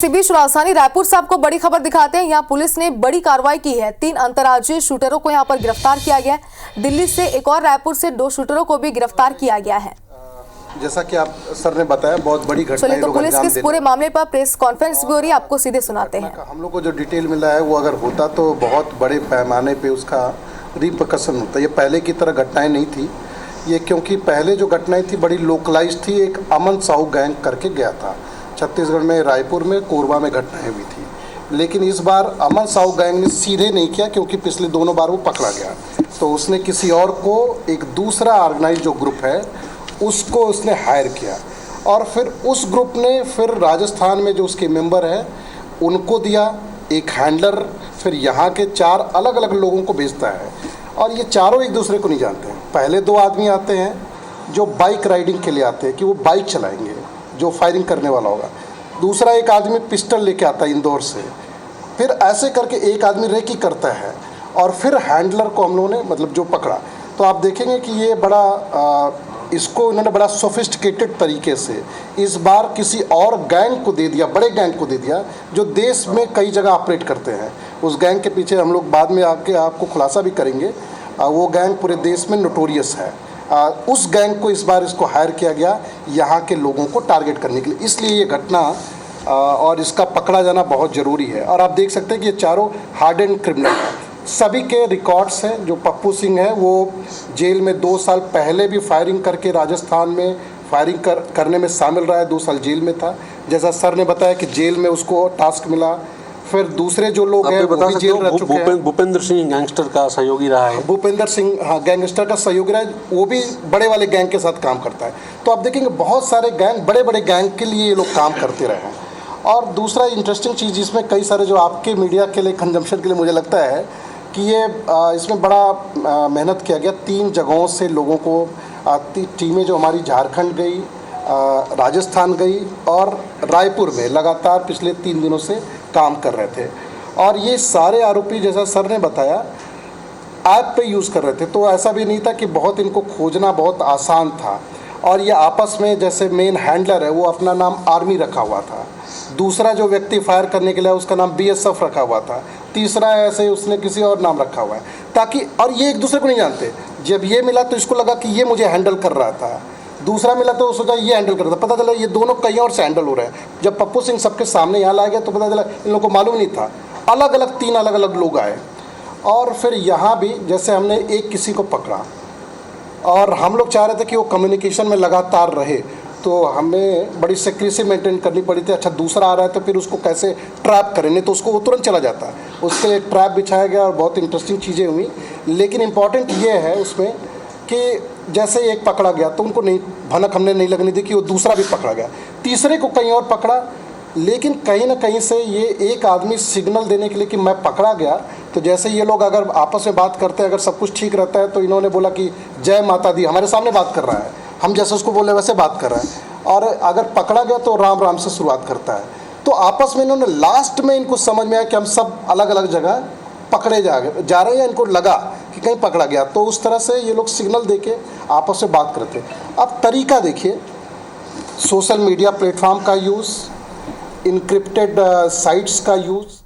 इसी बीच राजधानी रायपुर से आपको बड़ी खबर दिखाते हैं। यहाँ पुलिस ने बड़ी कार्रवाई की है। 3 अंतर्राज्यीय शूटरों को यहाँ पर गिरफ्तार किया गया है। दिल्ली से एक और रायपुर से 2 शूटरों को भी गिरफ्तार किया गया है। जैसा कि आप सर ने बताया, बहुत बड़ी घटना। चलिए तो पुलिस के इस पूरे मामले पर प्रेस कॉन्फ्रेंस भी हो रही है, आपको सीधे सुनाते हैं। हम लोग को जो डिटेल मिला है वो अगर होता तो बहुत बड़े पैमाने पे उसका रिपरकशन होता। ये पहले की तरह घटनाएं नहीं थी ये, क्योंकि पहले जो घटनाएं थी बड़ी लोकलाइज थी। एक अमन साहू गैंग करके गया था छत्तीसगढ़ में, रायपुर में, कोरबा में घटनाएं हुई थी। लेकिन इस बार अमन साहू गैंग ने सीधे नहीं किया, क्योंकि पिछले दोनों बार वो पकड़ा गया। तो उसने किसी और को, एक दूसरा ऑर्गेनाइज जो ग्रुप है उसको उसने हायर किया, और फिर उस ग्रुप ने फिर राजस्थान में जो उसके मेंबर हैं उनको दिया एक हैंडलर, फिर यहाँ के 4 अलग अलग लोगों को भेजता है। और ये चारों एक दूसरे को नहीं जानते हैं। पहले 2 आदमी आते हैं जो बाइक राइडिंग के लिए आते हैं कि वो बाइक चलाएंगे, जो फायरिंग करने वाला होगा। दूसरा एक आदमी पिस्टल लेके आता है इंदौर से। फिर ऐसे करके एक आदमी रेकी करता है, और फिर हैंडलर को हम लोगों ने मतलब जो पकड़ा। तो आप देखेंगे कि ये बड़ा इसको उन्होंने बड़ा सोफिस्टिकेटेड तरीके से इस बार किसी और गैंग को दे दिया, बड़े गैंग को दे दिया जो देश में कई जगह ऑपरेट करते हैं। उस गैंग के पीछे हम लोग बाद में आके आपको खुलासा भी करेंगे। वो गैंग पूरे देश में नोटोरियस है। उस गैंग को इस बार इसको हायर किया गया यहाँ के लोगों को टारगेट करने के लिए। इसलिए ये घटना और इसका पकड़ा जाना बहुत ज़रूरी है। और आप देख सकते हैं कि ये चारों हार्डेंड क्रिमिनल हैं। सभी के रिकॉर्ड्स हैं। जो पप्पू सिंह है वो जेल में 2 साल पहले भी फायरिंग करके राजस्थान में फायरिंग करने में शामिल रहा है। 2 साल जेल में था। जैसा सर ने बताया कि जेल में उसको टास्क मिला। फिर दूसरे जो लोग हैं वो भी जेल रह चुके हैं। भूपेंद्र सिंह गैंगस्टर का सहयोगी रहा है। भूपेंद्र सिंह, हाँ, गैंगस्टर का सहयोगी रहा है। वो भी बड़े वाले गैंग के साथ काम करता है। तो आप देखेंगे बहुत सारे गैंग, बड़े बड़े गैंग के लिए ये लोग काम करते रहे हैं। और दूसरा इंटरेस्टिंग चीज़, इसमें कई सारे जो आपके मीडिया के लिए कंजम्पशन के लिए मुझे लगता है कि ये इसमें बड़ा मेहनत किया गया। 3 जगहों से लोगों को टीमें जो हमारी झारखंड गई, राजस्थान गई और रायपुर में लगातार पिछले 3 दिनों से काम कर रहे थे। और ये सारे आरोपी, जैसा सर ने बताया, ऐप पे यूज़ कर रहे थे। तो ऐसा भी नहीं था कि बहुत इनको खोजना बहुत आसान था। और ये आपस में, जैसे मेन हैंडलर है वो अपना नाम आर्मी रखा हुआ था, दूसरा जो व्यक्ति फायर करने के लिए उसका नाम BSF रखा हुआ था, तीसरा ऐसे उसने किसी और नाम रखा हुआ है, ताकि, और ये एक दूसरे को नहीं जानते। जब ये मिला तो इसको लगा कि ये मुझे हैंडल कर रहा था, दूसरा मिला तो सोचा ये हैंडल कर रहा था। पता चला ये दोनों कहीं और से हैंडल हो रहे हैं। जब पप्पू सिंह सबके सामने यहाँ लाया गया तो पता चला इन लोगों को मालूम नहीं था। अलग अलग 3 अलग अलग लोग आए। और फिर यहाँ भी जैसे हमने एक किसी को पकड़ा, और हम लोग चाह रहे थे कि वो कम्युनिकेशन में लगातार रहे, तो हमें बड़ी सिक्रेसी मेंटेन करनी पड़ी थी। अच्छा, दूसरा आ रहा है तो फिर उसको कैसे ट्रैप करें, नहीं तो उसको वो तुरंत चला जाता है। उसके लिए ट्रैप बिछाया गया और बहुत इंटरेस्टिंग चीज़ें हुई। लेकिन इम्पॉर्टेंट ये है उसमें कि जैसे एक पकड़ा गया तो उनको नहीं, भनक हमने नहीं लगनी दी कि वो दूसरा भी पकड़ा गया, तीसरे को कहीं और पकड़ा। लेकिन कहीं ना कहीं से ये एक आदमी सिग्नल देने के लिए कि मैं पकड़ा गया, तो जैसे ये लोग अगर आपस में बात करते हैं, अगर सब कुछ ठीक रहता है, तो इन्होंने बोला कि जय माता दी, हमारे सामने बात कर रहा है, हम जैसे उसको बोले वैसे बात कर रहा है। और अगर पकड़ा गया तो राम राम से शुरुआत करता है। तो आपस में इन्होंने लास्ट में इनको समझ में आया कि हम सब अलग अलग जगह पकड़े जा रहे हैं, या इनको लगा कि कहीं पकड़ा गया, तो उस तरह से ये लोग सिग्नल देके आपस में बात करते। अब तरीका देखिए, सोशल मीडिया प्लेटफॉर्म का यूज़, इनक्रिप्टेड साइट्स का यूज़,